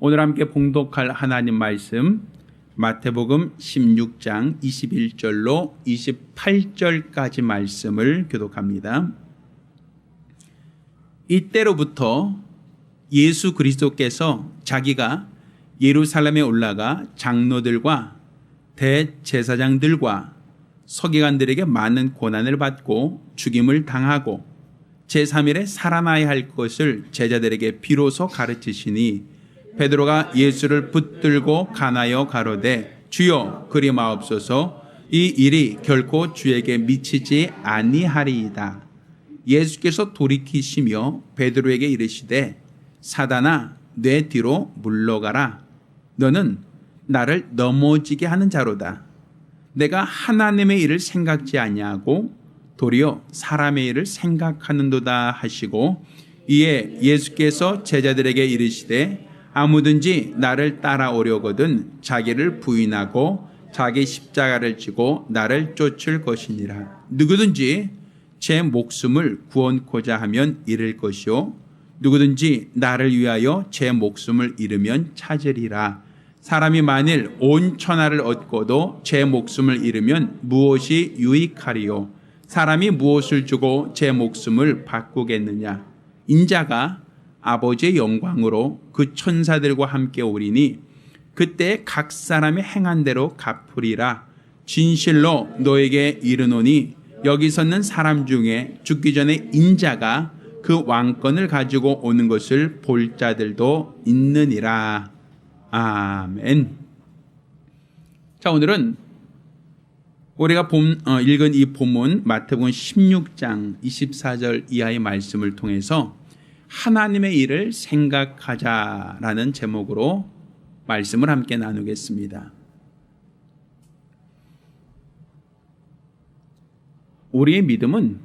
오늘 함께 봉독할 하나님 말씀 마태복음 16장 21절로 28절까지 말씀을 교독합니다. 이때로부터 예수 그리스도께서 자기가 예루살렘에 올라가 장로들과 대제사장들과 서기관들에게 많은 고난을 받고 죽임을 당하고 제3일에 살아나야 할 것을 제자들에게 비로소 가르치시니 베드로가 예수를 붙들고 가나여 가로되 주여 그리 마옵소서 이 일이 결코 주에게 미치지 아니하리이다. 예수께서 돌이키시며 베드로에게 이르시되 사단아 내 뒤로 물러가라. 너는 나를 넘어지게 하는 자로다. 내가 하나님의 일을 생각지 아니하고 도리어 사람의 일을 생각하는도다 하시고 이에 예수께서 제자들에게 이르시되 아무든지 나를 따라오려거든 자기를 부인하고 자기 십자가를 지고 나를 쫓을 것이니라. 누구든지 제 목숨을 구원코자 하면 잃을 것이요 누구든지 나를 위하여 제 목숨을 잃으면 찾으리라. 사람이 만일 온 천하를 얻고도 제 목숨을 잃으면 무엇이 유익하리요? 사람이 무엇을 주고 제 목숨을 바꾸겠느냐? 인자가 아버지의 영광으로 그 천사들과 함께 오리니 그때 각 사람이 행한 대로 갚으리라. 진실로 너에게 이르노니 여기 섰는 사람 중에 죽기 전에 인자가 그 왕권을 가지고 오는 것을 볼 자들도 있느니라. 아멘. 자, 오늘은 우리가 읽은 이 본문 마태복음 16장 24절 이하의 말씀을 통해서 하나님의 일을 생각하자라는 제목으로 말씀을 함께 나누겠습니다. 우리의 믿음은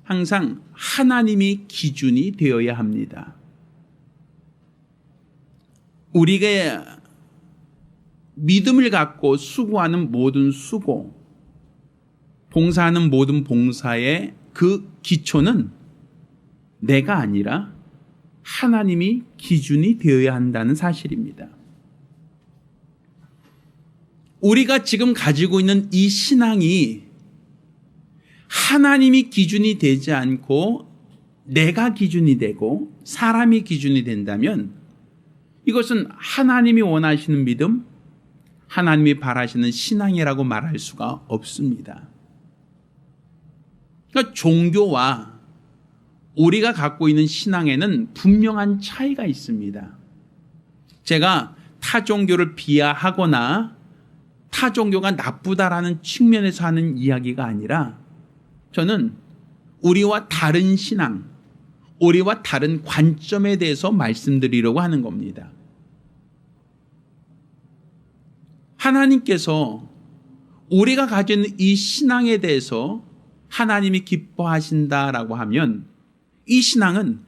항상 하나님이 기준이 되어야 합니다. 우리가 믿음을 갖고 수고하는 모든 수고, 봉사하는 모든 봉사의 그 기초는 내가 아니라 하나님이 기준이 되어야 한다는 사실입니다. 우리가 지금 가지고 있는 이 신앙이 하나님이 기준이 되지 않고 내가 기준이 되고 사람이 기준이 된다면 이것은 하나님이 원하시는 믿음, 하나님이 바라시는 신앙이라고 말할 수가 없습니다. 그러니까 종교와 우리가 갖고 있는 신앙에는 분명한 차이가 있습니다. 제가 타 종교를 비하하거나 타 종교가 나쁘다라는 측면에서 하는 이야기가 아니라 저는 우리와 다른 신앙, 우리와 다른 관점에 대해서 말씀드리려고 하는 겁니다. 하나님께서 우리가 가지고 있는 이 신앙에 대해서 하나님이 기뻐하신다라고 하면 이 신앙은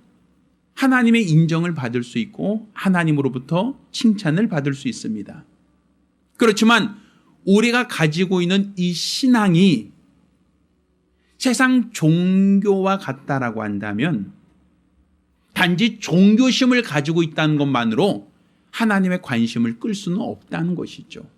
하나님의 인정을 받을 수 있고 하나님으로부터 칭찬을 받을 수 있습니다. 그렇지만 우리가 가지고 있는 이 신앙이 세상 종교와 같다라고 한다면 단지 종교심을 가지고 있다는 것만으로 하나님의 관심을 끌 수는 없다는 것이죠.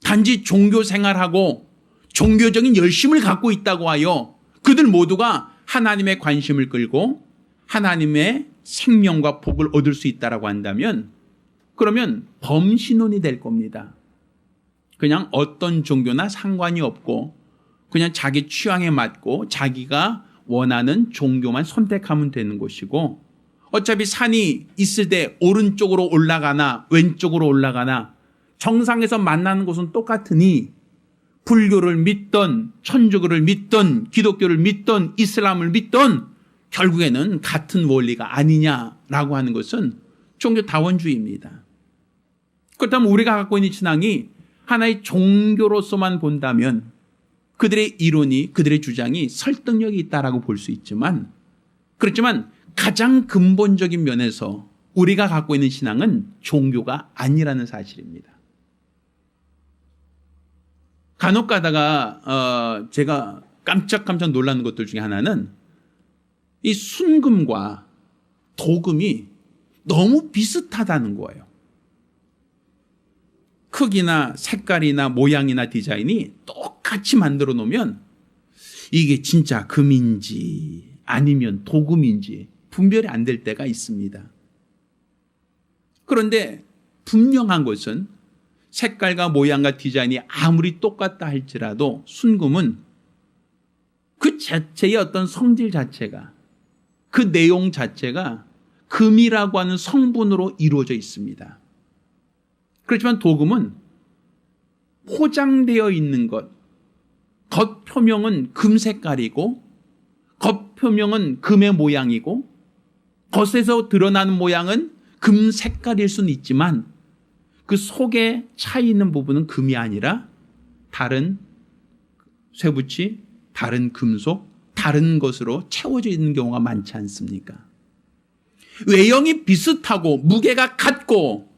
단지 종교 생활하고 종교적인 열심을 갖고 있다고 하여 그들 모두가 하나님의 관심을 끌고 하나님의 생명과 복을 얻을 수 있다라고 한다면 그러면 범신론이 될 겁니다. 그냥 어떤 종교나 상관이 없고 그냥 자기 취향에 맞고 자기가 원하는 종교만 선택하면 되는 것이고 어차피 산이 있을 때 오른쪽으로 올라가나 왼쪽으로 올라가나 정상에서 만나는 곳은 똑같으니 불교를 믿던 천주교를 믿던 기독교를 믿던 이슬람을 믿던 결국에는 같은 원리가 아니냐라고 하는 것은 종교 다원주의입니다. 그렇다면 우리가 갖고 있는 신앙이 하나의 종교로서만 본다면 그들의 이론이 그들의 주장이 설득력이 있다라고 볼 수 있지만 그렇지만 가장 근본적인 면에서 우리가 갖고 있는 신앙은 종교가 아니라는 사실입니다. 간혹 가다가 제가 깜짝깜짝 놀라는 것들 중에 하나는 이 순금과 도금이 너무 비슷하다는 거예요. 크기나 색깔이나 모양이나 디자인이 똑같이 만들어 놓으면 이게 진짜 금인지 아니면 도금인지 분별이 안 될 때가 있습니다. 그런데 분명한 것은 색깔과 모양과 디자인이 아무리 똑같다 할지라도 순금은 그 자체의 어떤 성질 자체가, 그 내용 자체가 금이라고 하는 성분으로 이루어져 있습니다. 그렇지만 도금은 포장되어 있는 것, 겉표면은 금 색깔이고 겉표면은 금의 모양이고 겉에서 드러나는 모양은 금 색깔일 수는 있지만 그 속에 차 있는 부분은 금이 아니라 다른 쇠붙이, 다른 금속, 다른 것으로 채워져 있는 경우가 많지 않습니까? 외형이 비슷하고 무게가 같고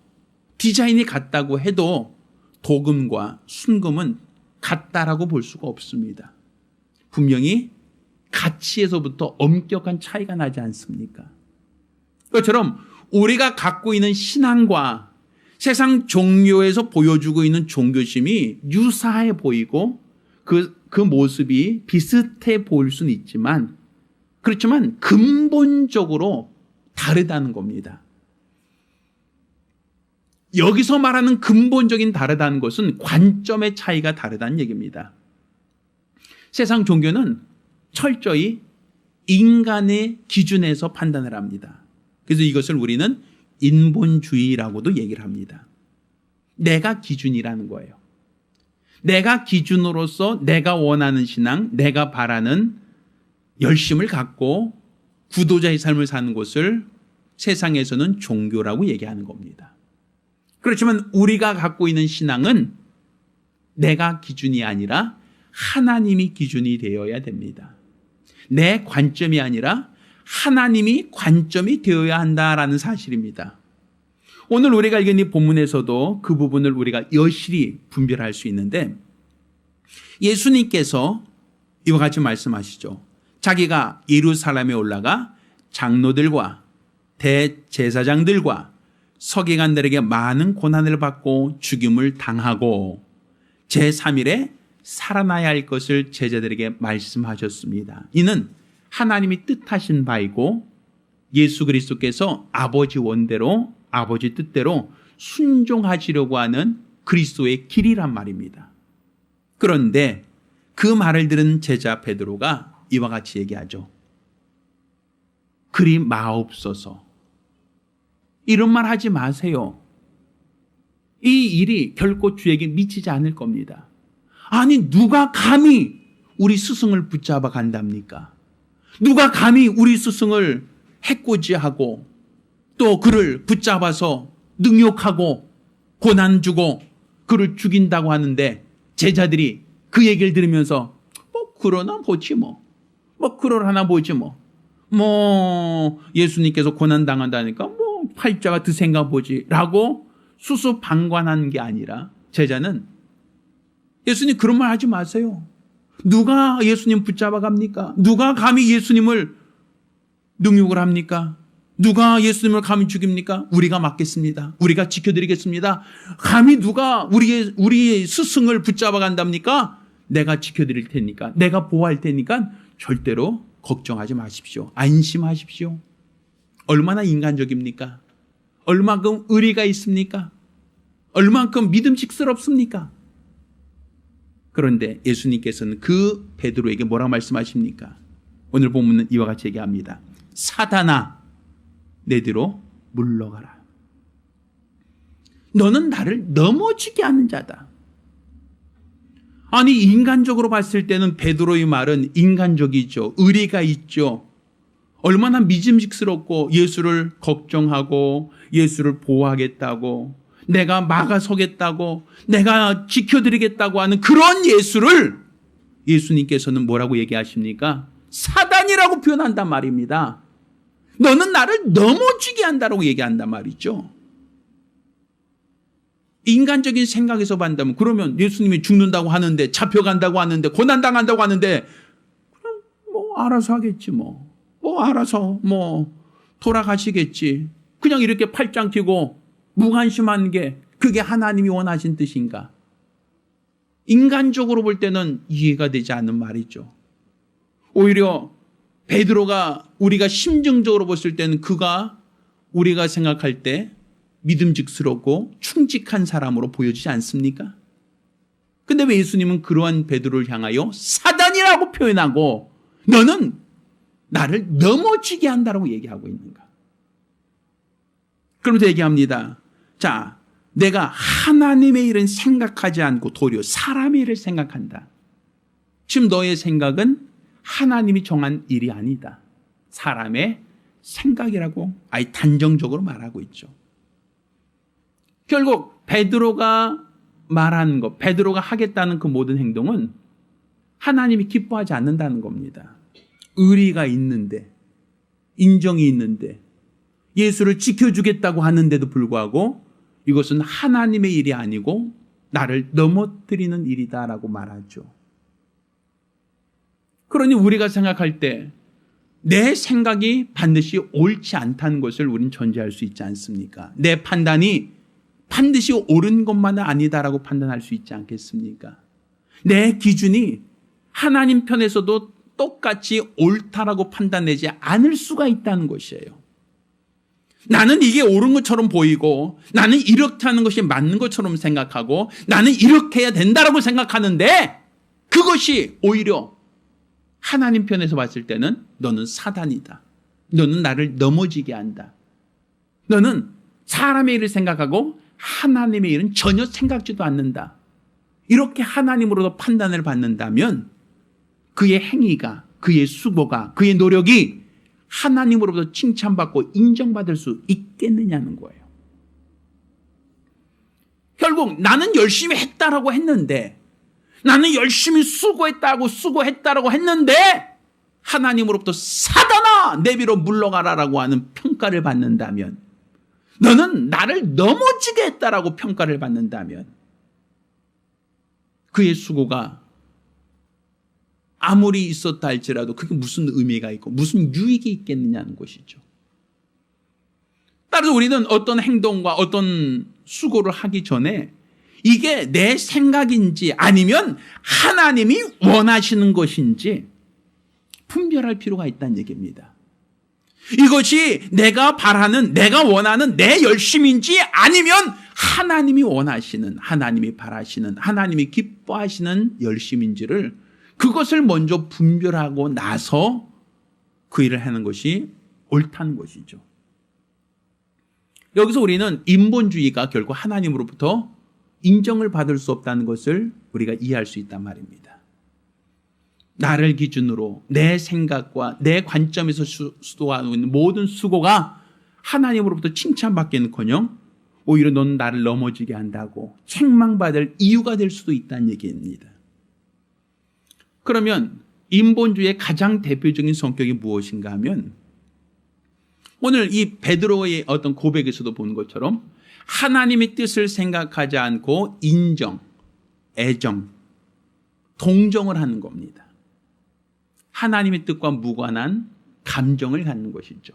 디자인이 같다고 해도 도금과 순금은 같다라고 볼 수가 없습니다. 분명히 가치에서부터 엄격한 차이가 나지 않습니까? 그것처럼 우리가 갖고 있는 신앙과 세상 종교에서 보여주고 있는 종교심이 유사해 보이고 그 모습이 비슷해 보일 수는 있지만 그렇지만 근본적으로 다르다는 겁니다. 여기서 말하는 근본적인 다르다는 것은 관점의 차이가 다르다는 얘기입니다. 세상 종교는 철저히 인간의 기준에서 판단을 합니다. 그래서 이것을 우리는 인본주의라고도 얘기를 합니다. 내가 기준이라는 거예요. 내가 기준으로서 내가 원하는 신앙, 내가 바라는 열심을 갖고 구도자의 삶을 사는 것을 세상에서는 종교라고 얘기하는 겁니다. 그렇지만 우리가 갖고 있는 신앙은 내가 기준이 아니라 하나님이 기준이 되어야 됩니다. 내 관점이 아니라 하나님이 관점이 되어야 한다라는 사실입니다. 오늘 우리가 읽은 이 본문에서도 그 부분을 우리가 여실히 분별할 수 있는데 예수님께서 이와 같이 말씀하시죠. 자기가 예루살렘에 올라가 장로들과 대제사장들과 서기관들에게 많은 고난을 받고 죽임을 당하고 제3일에 살아나야 할 것을 제자들에게 말씀하셨습니다. 이는 하나님이 뜻하신 바이고 예수 그리스도께서 아버지 원대로 아버지 뜻대로 순종하시려고 하는 그리스도의 길이란 말입니다. 그런데 그 말을 들은 제자 베드로가 이와 같이 얘기하죠. 그리 마옵소서. 이런 말 하지 마세요. 이 일이 결코 주에게 미치지 않을 겁니다. 아니 누가 감히 우리 스승을 붙잡아 간답니까? 누가 감히 우리 스승을 해코지하고 또 그를 붙잡아서 능욕하고 고난 주고 그를 죽인다고 하는데 제자들이 그 얘기를 들으면서 뭐 그러나 보지 뭐 그러나 보지 뭐 예수님께서 고난 당한다니까 뭐 팔자가 드센가 보지 라고 수수방관한 게 아니라 제자는 예수님 그런 말 하지 마세요. 누가 예수님 붙잡아 갑니까? 누가 감히 예수님을 능욕을 합니까? 누가 예수님을 감히 죽입니까? 우리가 막겠습니다. 우리가 지켜드리겠습니다. 감히 누가 우리의 스승을 붙잡아 간답니까? 내가 지켜드릴 테니까, 내가 보호할 테니까 절대로 걱정하지 마십시오. 안심하십시오. 얼마나 인간적입니까? 얼마큼 의리가 있습니까? 얼마큼 믿음직스럽습니까? 그런데 예수님께서는 그 베드로에게 뭐라고 말씀하십니까? 오늘 본문은 이와 같이 얘기합니다. 사단아, 내 뒤로 물러가라. 너는 나를 넘어지게 하는 자다. 아니 인간적으로 봤을 때는 베드로의 말은 인간적이죠. 의리가 있죠. 얼마나 믿음직스럽고 예수를 걱정하고 예수를 보호하겠다고 내가 막아서겠다고 내가 지켜드리겠다고 하는 그런 예수를 예수님께서는 뭐라고 얘기하십니까? 사단이라고 표현한단 말입니다. 너는 나를 넘어지게 한다고 얘기한단 말이죠. 인간적인 생각에서 본다면 그러면 예수님이 죽는다고 하는데 잡혀간다고 하는데 고난당한다고 하는데 그럼 뭐 알아서 하겠지 뭐 알아서 돌아가시겠지. 그냥 이렇게 팔짱 끼고 무관심한 게 그게 하나님이 원하신 뜻인가? 인간적으로 볼 때는 이해가 되지 않는 말이죠. 오히려 베드로가 우리가 심정적으로 봤을 때는 그가 우리가 생각할 때 믿음직스럽고 충직한 사람으로 보여지지 않습니까? 근데 왜 예수님은 그러한 베드로를 향하여 사단이라고 표현하고 너는 나를 넘어지게 한다라고 얘기하고 있는가? 그러면서 얘기합니다. 자, 내가 하나님의 일은 생각하지 않고 도리어 사람의 일을 생각한다. 지금 너의 생각은 하나님이 정한 일이 아니다. 사람의 생각이라고 아예 단정적으로 말하고 있죠. 결국 베드로가 말하는 것, 베드로가 하겠다는 그 모든 행동은 하나님이 기뻐하지 않는다는 겁니다. 의리가 있는데, 인정이 있는데, 예수를 지켜주겠다고 하는데도 불구하고 이것은 하나님의 일이 아니고 나를 넘어뜨리는 일이다라고 말하죠. 그러니 우리가 생각할 때 내 생각이 반드시 옳지 않다는 것을 우리는 전제할 수 있지 않습니까? 내 판단이 반드시 옳은 것만은 아니다라고 판단할 수 있지 않겠습니까? 내 기준이 하나님 편에서도 똑같이 옳다라고 판단되지 않을 수가 있다는 것이에요. 나는 이게 옳은 것처럼 보이고 나는 이렇게 하는 것이 맞는 것처럼 생각하고 나는 이렇게 해야 된다라고 생각하는데 그것이 오히려 하나님 편에서 봤을 때는 너는 사단이다. 너는 나를 넘어지게 한다. 너는 사람의 일을 생각하고 하나님의 일은 전혀 생각지도 않는다. 이렇게 하나님으로도 판단을 받는다면 그의 행위가, 그의 수고가, 그의 노력이 하나님으로부터 칭찬받고 인정받을 수 있겠느냐는 거예요. 결국 나는 열심히 했다라고 했는데 나는 열심히 수고했다라고 했는데 하나님으로부터 사단아 내비로 물러가라라고 하는 평가를 받는다면 너는 나를 넘어지게 했다라고 평가를 받는다면 그의 수고가 아무리 있었다 할지라도 그게 무슨 의미가 있고 무슨 유익이 있겠느냐는 것이죠. 따라서 우리는 어떤 행동과 어떤 수고를 하기 전에 이게 내 생각인지 아니면 하나님이 원하시는 것인지 분별할 필요가 있다는 얘기입니다. 이것이 내가 바라는, 내가 원하는 내 열심인지 아니면 하나님이 원하시는, 하나님이 바라시는, 하나님이 기뻐하시는 열심인지를 그것을 먼저 분별하고 나서 그 일을 하는 것이 옳다는 것이죠. 여기서 우리는 인본주의가 결국 하나님으로부터 인정을 받을 수 없다는 것을 우리가 이해할 수 있단 말입니다. 나를 기준으로 내 생각과 내 관점에서 수고하고 있는 모든 수고가 하나님으로부터 칭찬받기는커녕 오히려 넌 나를 넘어지게 한다고 책망받을 이유가 될 수도 있다는 얘기입니다. 그러면 인본주의의 가장 대표적인 성격이 무엇인가 하면 오늘 이 베드로의 어떤 고백에서도 보는 것처럼 하나님의 뜻을 생각하지 않고 인정, 애정, 동정을 하는 겁니다. 하나님의 뜻과 무관한 감정을 갖는 것이죠.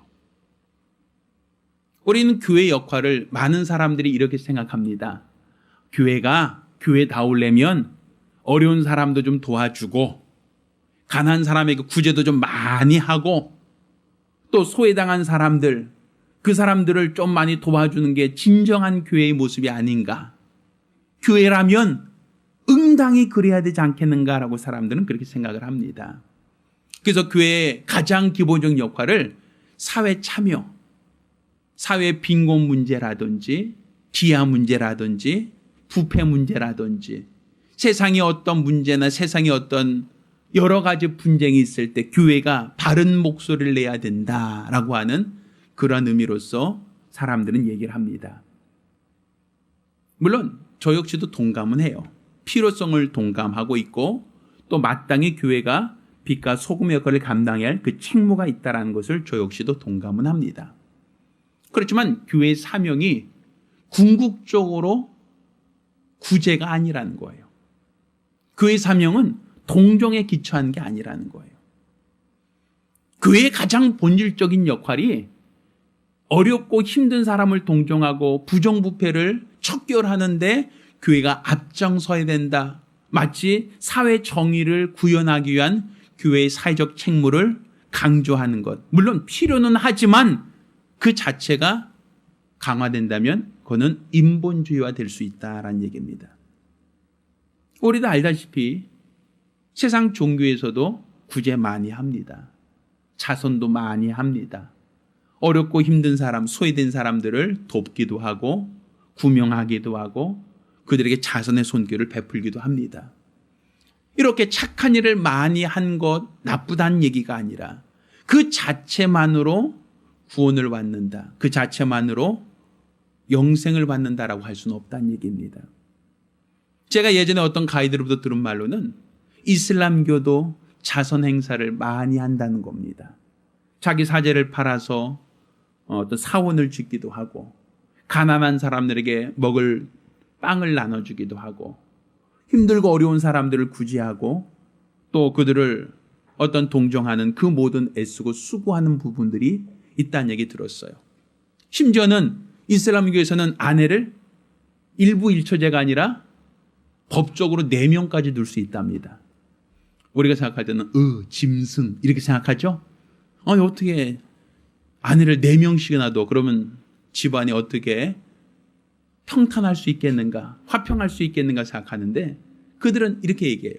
우리는 교회 역할을 많은 사람들이 이렇게 생각합니다. 교회가 교회다우려면 어려운 사람도 좀 도와주고 가난한 사람에게 구제도 좀 많이 하고 또 소외당한 사람들 그 사람들을 좀 많이 도와주는 게 진정한 교회의 모습이 아닌가. 교회라면 응당히 그래야 되지 않겠는가라고 사람들은 그렇게 생각을 합니다. 그래서 교회의 가장 기본적인 역할을 사회 참여, 사회 빈곤 문제라든지 기아 문제라든지 부패 문제라든지 세상의 어떤 문제나 세상의 어떤 여러 가지 분쟁이 있을 때 교회가 바른 목소리를 내야 된다라고 하는 그런 의미로서 사람들은 얘기를 합니다. 물론 저 역시도 동감은 해요. 필요성을 동감하고 있고 또 마땅히 교회가 빛과 소금의 역할을 감당해야 할 그 책무가 있다는 것을 저 역시도 동감은 합니다. 그렇지만 교회의 사명이 궁극적으로 구제가 아니라는 거예요. 교회의 사명은 동정에 기초한 게 아니라는 거예요. 교회의 가장 본질적인 역할이 어렵고 힘든 사람을 동정하고 부정부패를 척결하는데 교회가 앞장서야 된다. 마치 사회 정의를 구현하기 위한 교회의 사회적 책무를 강조하는 것. 물론 필요는 하지만 그 자체가 강화된다면 그거는 인본주의화 될 수 있다라는 얘기입니다. 우리도 알다시피 세상 종교에서도 구제 많이 합니다. 자선도 많이 합니다. 어렵고 힘든 사람, 소외된 사람들을 돕기도 하고 구명하기도 하고 그들에게 자선의 손길을 베풀기도 합니다. 이렇게 착한 일을 많이 한 것 나쁘다는 얘기가 아니라 그 자체만으로 구원을 받는다. 그 자체만으로 영생을 받는다라고 할 수는 없다는 얘기입니다. 제가 예전에 어떤 가이드로부터 들은 말로는 이슬람교도 자선 행사를 많이 한다는 겁니다. 자기 사제를 팔아서 어떤 사원을 짓기도 하고 가난한 사람들에게 먹을 빵을 나눠주기도 하고 힘들고 어려운 사람들을 구제하고 또 그들을 어떤 동정하는 그 모든 애쓰고 수고하는 부분들이 있다는 얘기 들었어요. 심지어는 이슬람교에서는 아내를 일부 일처제가 아니라 법적으로 4명까지 둘 수 있답니다. 우리가 생각할 때는 짐승 이렇게 생각하죠. 어떻게 아내를 4명씩이나 둬 그러면 집안이 어떻게 평탄할 수 있겠는가 화평할 수 있겠는가 생각하는데 그들은 이렇게 얘기해요.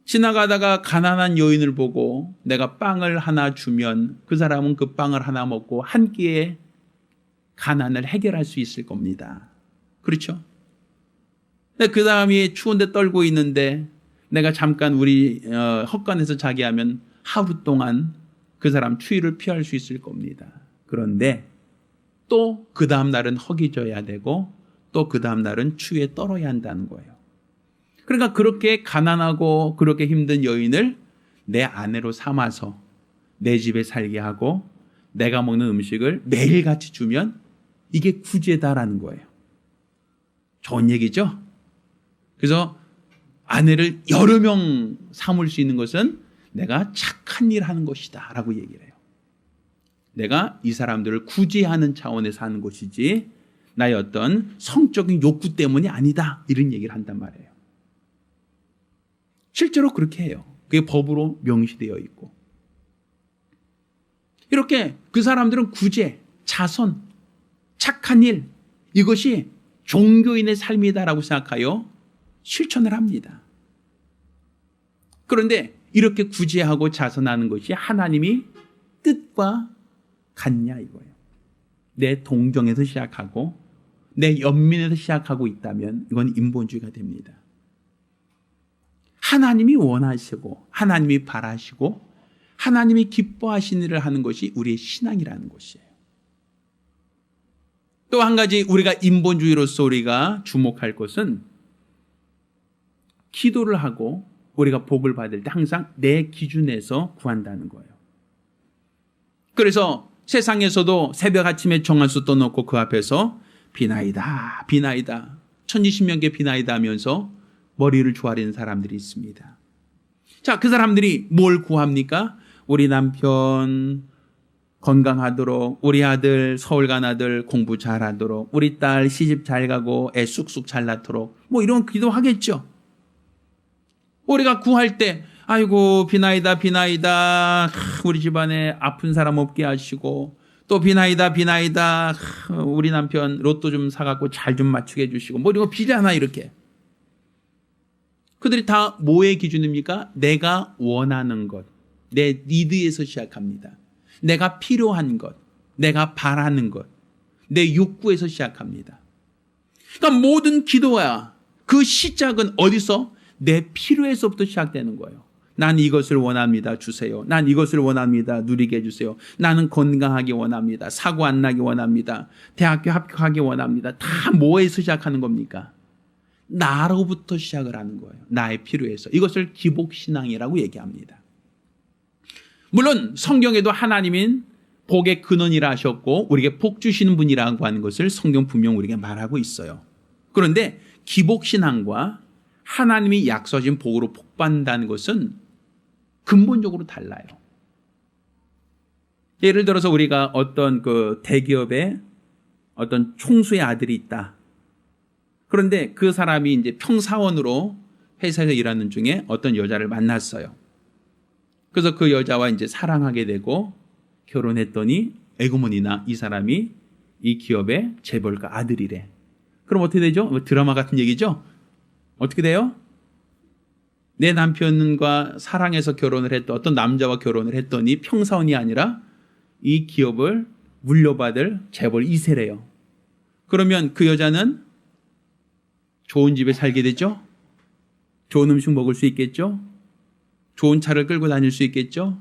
지나가다가 가난한 여인을 보고 내가 빵을 하나 주면 그 사람은 그 빵을 하나 먹고 한 끼에 가난을 해결할 수 있을 겁니다. 그렇죠? 그 사람이 추운데 떨고 있는데 내가 잠깐 우리 헛간에서 자게 하면 하루 동안 그 사람 추위를 피할 수 있을 겁니다. 그런데 또 그 다음 날은 허기져야 되고 또 그 다음 날은 추위에 떨어야 한다는 거예요. 그러니까 그렇게 가난하고 그렇게 힘든 여인을 내 아내로 삼아서 내 집에 살게 하고 내가 먹는 음식을 매일같이 주면 이게 구제다라는 거예요. 좋은 얘기죠? 그래서 아내를 여러 명 삼을 수 있는 것은 내가 착한 일 하는 것이다 라고 얘기를 해요. 내가 이 사람들을 구제하는 차원에서 하는 것이지 나의 어떤 성적인 욕구 때문이 아니다 이런 얘기를 한단 말이에요. 실제로 그렇게 해요. 그게 법으로 명시되어 있고 이렇게 그 사람들은 구제, 자선, 착한 일 이것이 종교인의 삶이다라고 생각하여 실천을 합니다. 그런데 이렇게 구제하고 자선하는 것이 하나님이 뜻과 같냐 이거예요. 내 동정에서 시작하고 내 연민에서 시작하고 있다면 이건 인본주의가 됩니다. 하나님이 원하시고 하나님이 바라시고 하나님이 기뻐하시는 일을 하는 것이 우리의 신앙이라는 것이에요. 또 한 가지 우리가 인본주의로서 우리가 주목할 것은 기도를 하고 우리가 복을 받을 때 항상 내 기준에서 구한다는 거예요. 그래서 세상에서도 새벽 아침에 정한수 떠놓고 그 앞에서 비나이다 비나이다 천지신명계 비나이다 하면서 머리를 조아리는 사람들이 있습니다. 자, 그 사람들이 뭘 구합니까? 우리 남편 건강하도록, 우리 아들 서울 간 아들 공부 잘하도록, 우리 딸 시집 잘 가고 애 쑥쑥 잘 낳도록 뭐 이런 기도하겠죠. 우리가 구할 때 아이고 비나이다 비나이다 우리 집안에 아픈 사람 없게 하시고 또 비나이다 비나이다 우리 남편 로또 좀 사갖고 잘 좀 맞추게 해주시고 뭐 이런 거 비잖아 이렇게. 그들이 다 뭐의 기준입니까? 내가 원하는 것, 내 니드에서 시작합니다. 내가 필요한 것, 내가 바라는 것, 내 욕구에서 시작합니다. 그러니까 모든 기도야 그 시작은 어디서? 내 필요에서부터 시작되는 거예요. 난 이것을 원합니다. 주세요. 난 이것을 원합니다. 누리게 해주세요. 나는 건강하기 원합니다. 사고 안 나기 원합니다. 대학교 합격하기 원합니다. 다 뭐에서 시작하는 겁니까? 나로부터 시작을 하는 거예요. 나의 필요에서. 이것을 기복신앙이라고 얘기합니다. 물론 성경에도 하나님인 복의 근원이라 하셨고 우리에게 복 주시는 분이라고 하는 것을 성경 분명 우리에게 말하고 있어요. 그런데 기복신앙과 하나님이 약속하신 복으로 복받는다는 것은 근본적으로 달라요. 예를 들어서 우리가 어떤 그 대기업에 어떤 총수의 아들이 있다. 그런데 그 사람이 이제 평사원으로 회사에서 일하는 중에 어떤 여자를 만났어요. 그래서 그 여자와 이제 사랑하게 되고 결혼했더니 에고머니나 이 사람이 이 기업의 재벌가 아들이래. 그럼 어떻게 되죠? 뭐 드라마 같은 얘기죠? 어떻게 돼요? 내 남편과 사랑해서 결혼을 했던 어떤 남자와 결혼을 했더니 평사원이 아니라 이 기업을 물려받을 재벌 2세래요. 그러면 그 여자는 좋은 집에 살게 되죠? 좋은 음식 먹을 수 있겠죠? 좋은 차를 끌고 다닐 수 있겠죠?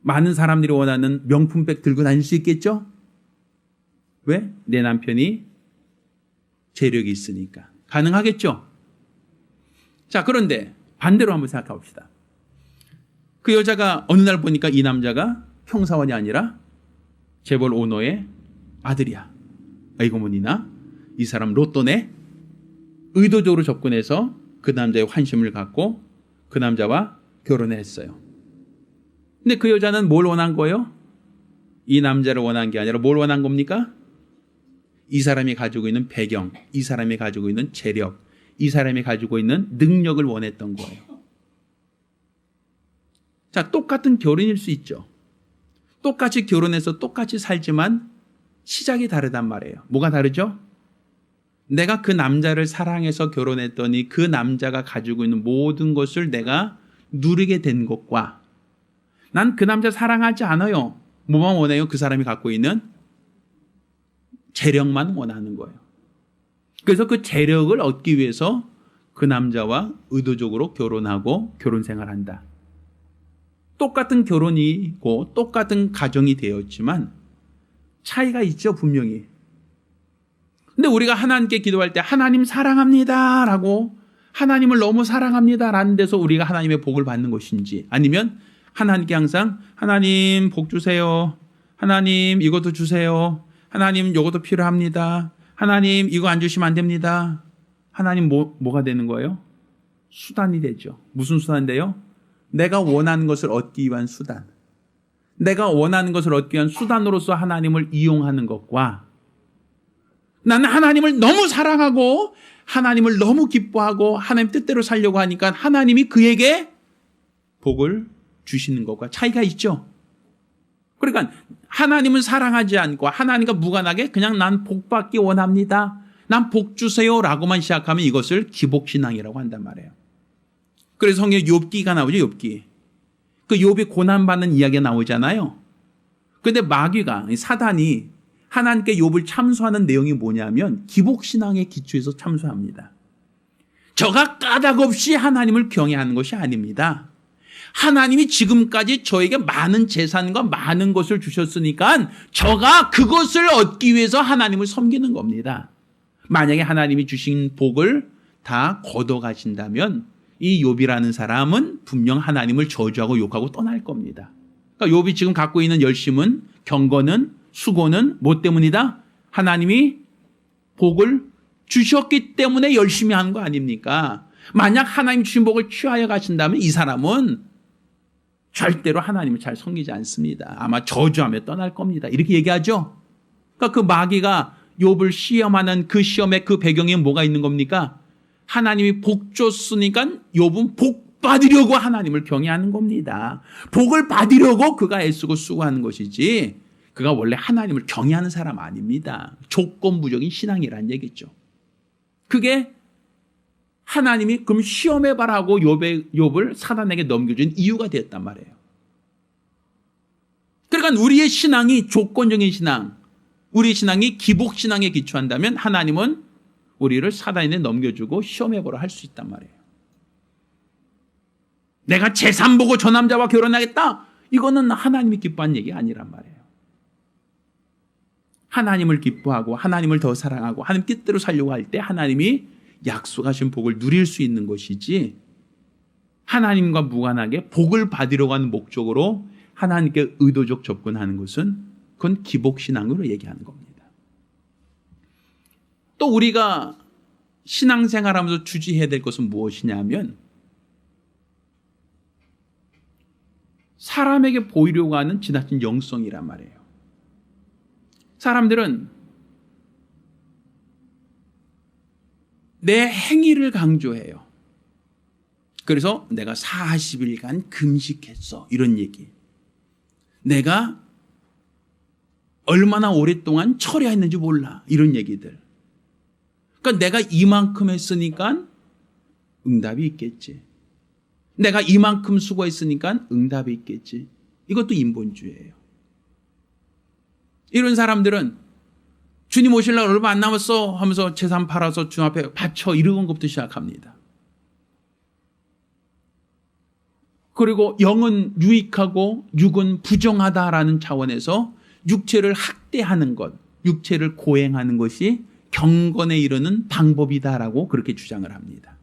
많은 사람들이 원하는 명품백 들고 다닐 수 있겠죠? 왜? 내 남편이 재력이 있으니까. 가능하겠죠? 자, 그런데 반대로 한번 생각해 봅시다. 그 여자가 어느 날 보니까 이 남자가 평사원이 아니라 재벌 오너의 아들이야. 에고머니나 이 사람 로또네. 의도적으로 접근해서 그 남자의 환심을 갖고 그 남자와 결혼을 했어요. 근데 그 여자는 뭘 원한 거예요? 이 남자를 원한 게 아니라 뭘 원한 겁니까? 이 사람이 가지고 있는 배경, 이 사람이 가지고 있는 재력, 이 사람이 가지고 있는 능력을 원했던 거예요. 자, 똑같은 결혼일 수 있죠. 똑같이 결혼해서 똑같이 살지만 시작이 다르단 말이에요. 뭐가 다르죠? 내가 그 남자를 사랑해서 결혼했더니 그 남자가 가지고 있는 모든 것을 내가 누리게 된 것과 난 그 남자 사랑하지 않아요. 뭐만 원해요? 그 사람이 갖고 있는 재력만 원하는 거예요. 그래서 그 재력을 얻기 위해서 그 남자와 의도적으로 결혼하고 결혼 생활한다. 똑같은 결혼이고 똑같은 가정이 되었지만 차이가 있죠, 분명히. 근데 우리가 하나님께 기도할 때 하나님 사랑합니다 라고 하나님을 너무 사랑합니다 라는 데서 우리가 하나님의 복을 받는 것인지, 아니면 하나님께 항상 하나님 복 주세요, 하나님 이것도 주세요, 하나님 이것도 필요합니다, 하나님 이거 안 주시면 안 됩니다. 하나님 뭐가 되는 거예요? 수단이 되죠. 무슨 수단인데요? 내가 원하는 것을 얻기 위한 수단. 내가 원하는 것을 얻기 위한 수단으로서 하나님을 이용하는 것과 나는 하나님을 너무 사랑하고 하나님을 너무 기뻐하고 하나님 뜻대로 살려고 하니까 하나님이 그에게 복을 주시는 것과 차이가 있죠. 그러니까 하나님은 사랑하지 않고 하나님과 무관하게 그냥 난 복 받기 원합니다, 난 복 주세요 라고만 시작하면 이것을 기복신앙이라고 한단 말이에요. 그래서 성경에 욥기가 나오죠. 욥기. 그 욥이 고난받는 이야기가 나오잖아요. 그런데 마귀가, 사단이 하나님께 욥을 참소하는 내용이 뭐냐면 기복신앙의 기초에서 참소합니다. 저가 까닭없이 하나님을 경외하는 것이 아닙니다. 하나님이 지금까지 저에게 많은 재산과 많은 것을 주셨으니까 저가 그것을 얻기 위해서 하나님을 섬기는 겁니다. 만약에 하나님이 주신 복을 다 걷어가신다면 이 욥이라는 사람은 분명 하나님을 저주하고 욕하고 떠날 겁니다. 그러니까 욥이 지금 갖고 있는 열심은, 경건은, 수고는 뭐 때문이다? 하나님이 복을 주셨기 때문에 열심히 한 거 아닙니까? 만약 하나님 주신 복을 취하여 가신다면 이 사람은 절대로 하나님을 잘 섬기지 않습니다. 아마 저주하며 떠날 겁니다. 이렇게 얘기하죠. 그러니까 그 마귀가 욥을 시험하는 그 시험의 그 배경에 뭐가 있는 겁니까? 하나님이 복 줬으니까 욥은 복 받으려고 하나님을 경외하는 겁니다. 복을 받으려고 그가 애쓰고 수고하는 것이지 그가 원래 하나님을 경외하는 사람 아닙니다. 조건부적인 신앙이라는 얘기죠. 그게 하나님이 그럼 시험해봐라고 욥을 사단에게 넘겨준 이유가 되었단 말이에요. 그러니까 우리의 신앙이 조건적인 신앙, 우리의 신앙이 기복신앙에 기초한다면 하나님은 우리를 사단에 넘겨주고 시험해보라 할 수 있단 말이에요. 내가 재산 보고 저 남자와 결혼하겠다? 이거는 하나님이 기뻐하는 얘기가 아니란 말이에요. 하나님을 기뻐하고 하나님을 더 사랑하고 하나님 뜻대로 살려고 할 때 하나님이 약속하신 복을 누릴 수 있는 것이지, 하나님과 무관하게 복을 받으려고 하는 목적으로 하나님께 의도적 접근하는 것은 그건 기복신앙으로 얘기하는 겁니다. 또 우리가 신앙생활하면서 주지해야 될 것은 무엇이냐면 사람에게 보이려고 하는 지나친 영성이란 말이에요. 사람들은 내 행위를 강조해요. 그래서 내가 40일간 금식했어. 이런 얘기. 내가 얼마나 오랫동안 철야했는지 몰라. 이런 얘기들. 그러니까 내가 이만큼 했으니까 응답이 있겠지. 내가 이만큼 수고했으니까 응답이 있겠지. 이것도 인본주의예요. 이런 사람들은 주님 오시려고 얼마 안 남았어 하면서 재산 팔아서 주님 앞에 바쳐 이런 것부터 시작합니다. 그리고 영은 유익하고 육은 부정하다라는 차원에서 육체를 학대하는 것, 육체를 고행하는 것이 경건에 이르는 방법이다라고 그렇게 주장을 합니다.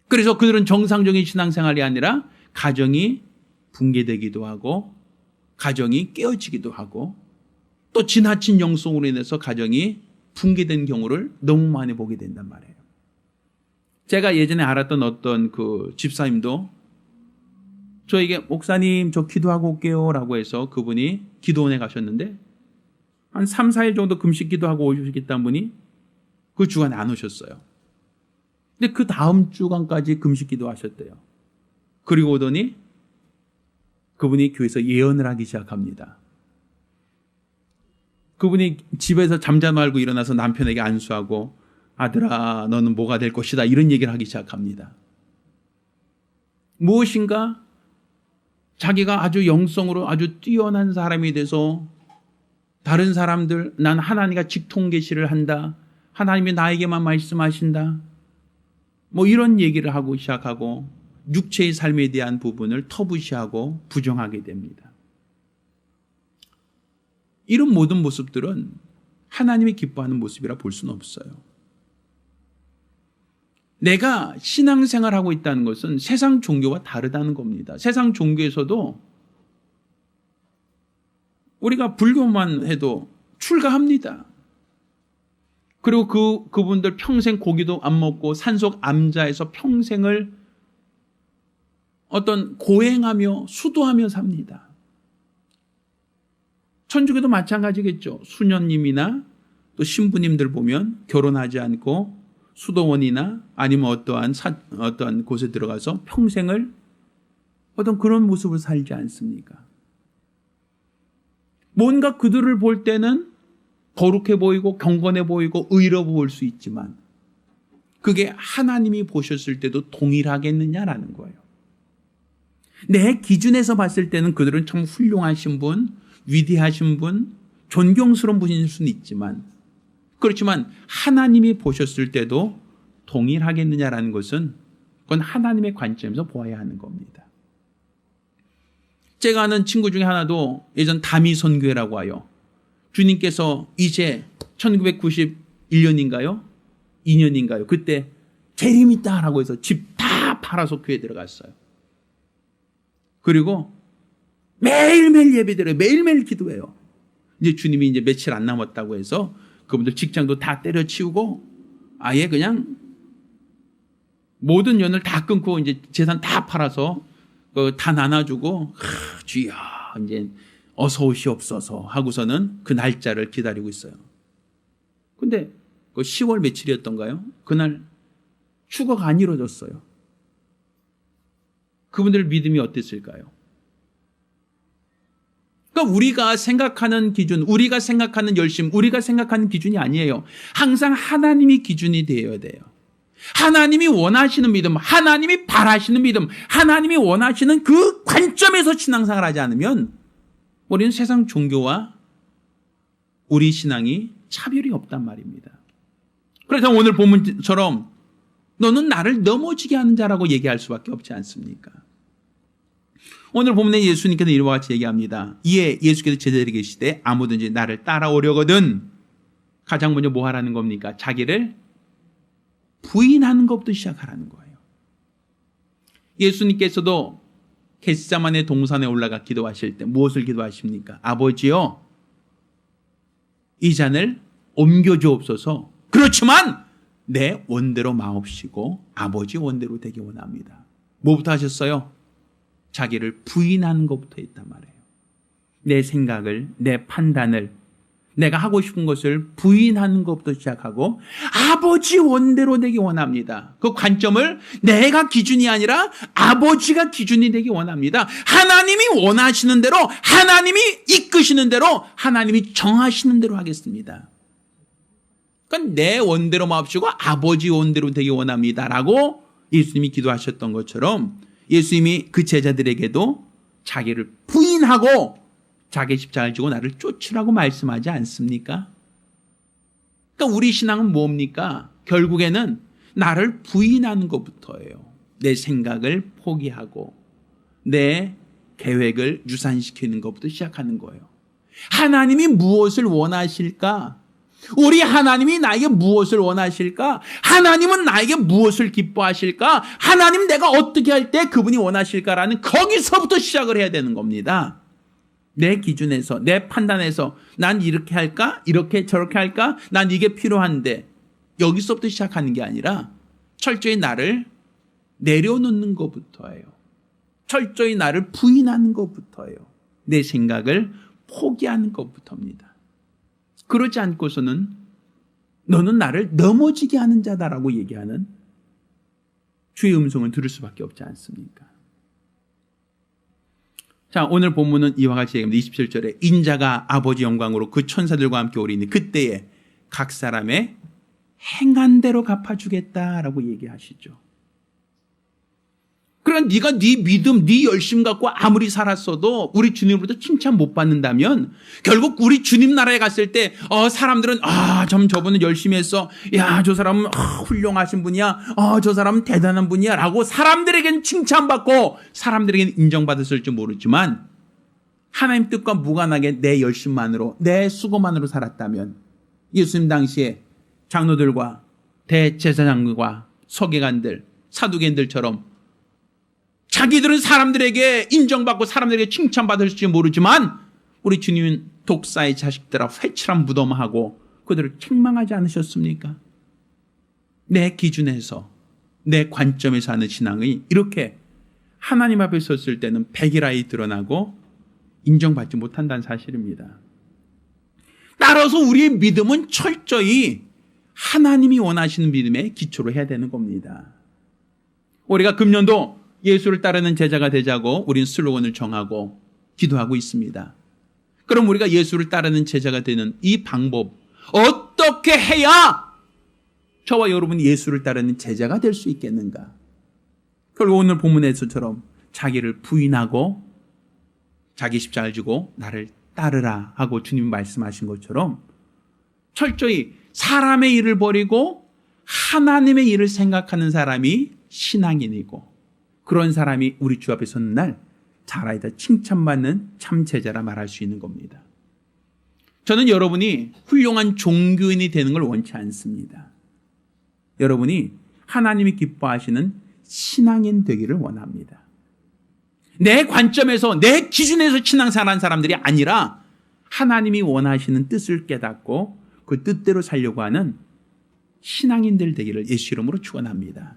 그래서 그들은 정상적인 신앙생활이 아니라 가정이 붕괴되기도 하고 가정이 깨어지기도 하고 또 지나친 영성으로 인해서 가정이 붕괴된 경우를 너무 많이 보게 된단 말이에요. 제가 예전에 알았던 어떤 그 집사님도 저에게 목사님 저 기도하고 올게요 라고 해서 그분이 기도원에 가셨는데 한 3, 4일 정도 금식 기도하고 오시겠다는 분이 그 주간에 안 오셨어요. 근데 그 다음 주간까지 금식 기도하셨대요. 그리고 오더니 그분이 교회에서 예언을 하기 시작합니다. 그분이 집에서 잠자 말고 일어나서 남편에게 안수하고 아들아 너는 뭐가 될 것이다 이런 얘기를 하기 시작합니다. 무엇인가 자기가 아주 영성으로 아주 뛰어난 사람이 돼서 다른 사람들 난 하나님과 직통계시를 한다. 하나님이 나에게만 말씀하신다. 뭐 이런 얘기를 하고 시작하고 육체의 삶에 대한 부분을 터부시하고 부정하게 됩니다. 이런 모든 모습들은 하나님이 기뻐하는 모습이라 볼 수는 없어요. 내가 신앙생활하고 있다는 것은 세상 종교와 다르다는 겁니다. 세상 종교에서도 우리가 불교만 해도 출가합니다. 그리고 그분들 평생 고기도 안 먹고 산속 암자에서 평생을 어떤 고행하며 수도하며 삽니다. 천주교도 마찬가지겠죠. 수녀님이나 또 신부님들 보면 결혼하지 않고 수도원이나 아니면 어떠한 곳에 들어가서 평생을 어떤 그런 모습을 살지 않습니까? 뭔가 그들을 볼 때는 거룩해 보이고 경건해 보이고 의로 보일 수 있지만 그게 하나님이 보셨을 때도 동일하겠느냐라는 거예요. 내 기준에서 봤을 때는 그들은 참 훌륭하신 분, 위대하신 분, 존경스러운 분일 수는 있지만 그렇지만 하나님이 보셨을 때도 동일하겠느냐라는 것은 그건 하나님의 관점에서 보아야 하는 겁니다. 제가 아는 친구 중에 하나도 예전 다미선교회라고 하여 주님께서 이제 1991년인가요? 2년인가요? 그때 재림있다라고 해서 집 다 팔아서 교회에 들어갔어요. 그리고 매일매일 예배드려요. 매일매일 기도해요. 이제 주님이 이제 며칠 안 남았다고 해서 그분들 직장도 다 때려치우고 아예 그냥 모든 연을 다 끊고 이제 재산 다 팔아서 다 나눠주고 주여 이제 어서 오시옵소서 하고서는 그 날짜를 기다리고 있어요. 근데 그 10월 며칠이었던가요? 그날 추거가 안 이루어졌어요. 그분들 믿음이 어땠을까요? 그러니까 우리가 생각하는 기준, 우리가 생각하는 열심, 우리가 생각하는 기준이 아니에요. 항상 하나님이 기준이 되어야 돼요. 하나님이 원하시는 믿음, 하나님이 바라시는 믿음, 하나님이 원하시는 그 관점에서 신앙생활을 하지 않으면 우리는 세상 종교와 우리 신앙이 차별이 없단 말입니다. 그래서 오늘 본문처럼 너는 나를 넘어지게 하는 자라고 얘기할 수밖에 없지 않습니까? 오늘 본문에 예수님께서 이와 같이 얘기합니다. 이에 예수께서 제자들에게 계시되 아무든지 나를 따라오려거든 가장 먼저 뭐 하라는 겁니까? 자기를 부인하는 것부터 시작하라는 거예요. 예수님께서도 겟세마네 동산에 올라가 기도하실 때 무엇을 기도하십니까? 아버지여 이 잔을 옮겨주옵소서. 그렇지만 내 원대로 마옵시고 아버지 원대로 되기 원합니다. 뭐부터 하셨어요? 자기를 부인하는 것부터 있단 말이에요. 내 생각을, 내 판단을, 내가 하고 싶은 것을 부인하는 것부터 시작하고 아버지 원대로 되기 원합니다. 그 관점을 내가 기준이 아니라 아버지가 기준이 되기 원합니다. 하나님이 원하시는 대로, 하나님이 이끄시는 대로, 하나님이 정하시는 대로 하겠습니다. 그러니까 내 원대로 마옵시고 아버지 원대로 되기 원합니다라고 예수님이 기도하셨던 것처럼 예수님이 그 제자들에게도 자기를 부인하고 자기 십자가를 지고 나를 쫓으라고 말씀하지 않습니까? 그러니까 우리 신앙은 뭡니까? 결국에는 나를 부인하는 것부터예요. 내 생각을 포기하고 내 계획을 유산시키는 것부터 시작하는 거예요. 하나님이 무엇을 원하실까? 우리 하나님이 나에게 무엇을 원하실까? 하나님은 나에게 무엇을 기뻐하실까? 하나님 내가 어떻게 할 때 그분이 원하실까라는 거기서부터 시작을 해야 되는 겁니다. 내 기준에서, 내 판단에서 난 이렇게 할까? 이렇게 저렇게 할까? 난 이게 필요한데 여기서부터 시작하는 게 아니라 철저히 나를 내려놓는 것부터예요. 철저히 나를 부인하는 것부터예요. 내 생각을 포기하는 것부터입니다. 그러지 않고서는 너는 나를 넘어지게 하는 자다라고 얘기하는 주의 음성을 들을 수밖에 없지 않습니까? 자, 오늘 본문은 이와 같이 얘기합니다. 27절에 인자가 아버지 영광으로 그 천사들과 함께 오리니 그때에 각 사람의 행한 대로 갚아주겠다라고 얘기하시죠. 그러니까 네가 네 믿음, 네 열심 갖고 아무리 살았어도 우리 주님으로부터 칭찬 못 받는다면 결국 우리 주님 나라에 갔을 때 사람들은 저분은 열심히 했어. 야, 저 사람은 훌륭하신 분이야. 저 사람은 대단한 분이야. 라고 사람들에게는 칭찬받고 사람들에게는 인정받았을지 모르지만 하나님 뜻과 무관하게 내 열심만으로, 내 수고만으로 살았다면 예수님 당시에 장로들과 대제사장과 서기관들, 사두개인들처럼 자기들은 사람들에게 인정받고 사람들에게 칭찬받을지 모르지만 우리 주님은 독사의 자식들아 회칠한 무덤하고 그들을 책망하지 않으셨습니까? 내 기준에서, 내 관점에서 하는 신앙이 이렇게 하나님 앞에 섰을 때는 백일하에 드러나고 인정받지 못한다는 사실입니다. 따라서 우리의 믿음은 철저히 하나님이 원하시는 믿음에 기초로 해야 되는 겁니다. 우리가 금년도 예수를 따르는 제자가 되자고 우린 슬로건을 정하고 기도하고 있습니다. 그럼 우리가 예수를 따르는 제자가 되는 이 방법, 어떻게 해야 저와 여러분이 예수를 따르는 제자가 될 수 있겠는가? 결국 오늘 본문에서처럼 자기를 부인하고 자기 십자가를 지고 나를 따르라 하고 주님이 말씀하신 것처럼 철저히 사람의 일을 버리고 하나님의 일을 생각하는 사람이 신앙인이고 그런 사람이 우리 주 앞에 서는 날 잘하이다 칭찬받는 참 제자라 말할 수 있는 겁니다. 저는 여러분이 훌륭한 종교인이 되는 걸 원치 않습니다. 여러분이 하나님이 기뻐하시는 신앙인 되기를 원합니다. 내 관점에서, 내 기준에서 신앙생활하는 사람들이 아니라 하나님이 원하시는 뜻을 깨닫고 그 뜻대로 살려고 하는 신앙인들 되기를 예수 이름으로 축원합니다.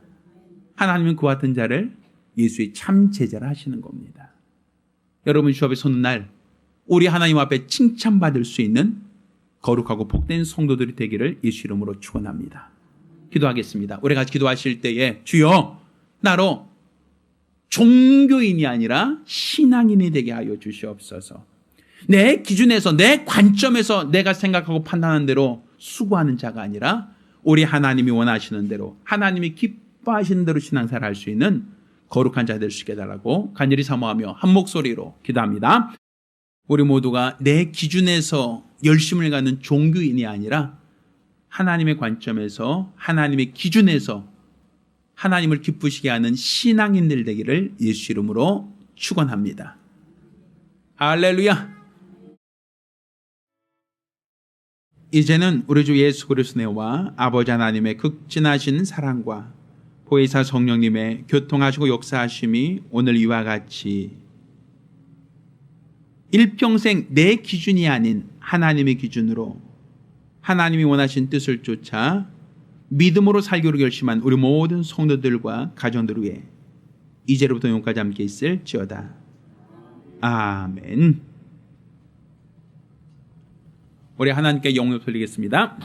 하나님은 그와 같은 자를 예수의 참 제자라 하시는 겁니다. 여러분 주 앞에 서는 날 우리 하나님 앞에 칭찬받을 수 있는 거룩하고 복된 성도들이 되기를 예수 이름으로 축원합니다. 기도하겠습니다. 우리 같이 기도하실 때에 주여 나로 종교인이 아니라 신앙인이 되게 하여 주시옵소서. 내 기준에서 내 관점에서 내가 생각하고 판단하는 대로 수고하는 자가 아니라 우리 하나님이 원하시는 대로 하나님이 기뻐하시는 대로 신앙생활을 할 수 있는 거룩한 자 될 수 있게 해달라고 간절히 사모하며 한 목소리로 기도합니다. 우리 모두가 내 기준에서 열심을 갖는 종교인이 아니라 하나님의 관점에서 하나님의 기준에서 하나님을 기쁘시게 하는 신앙인들 되기를 예수 이름으로 축원합니다. 할렐루야. 이제는 우리 주 예수 그리스도의 은혜와 아버지 하나님의 극진하신 사랑과 보혜사 성령님의 교통하시고 역사하심이 오늘 이와 같이 일평생 내 기준이 아닌 하나님의 기준으로 하나님이 원하신 뜻을 쫓아 믿음으로 살기로 결심한 우리 모든 성도들과 가정들 위해 이제로부터 영원까지 함께 있을지어다. 아멘. 우리 하나님께 영광을 돌리겠습니다.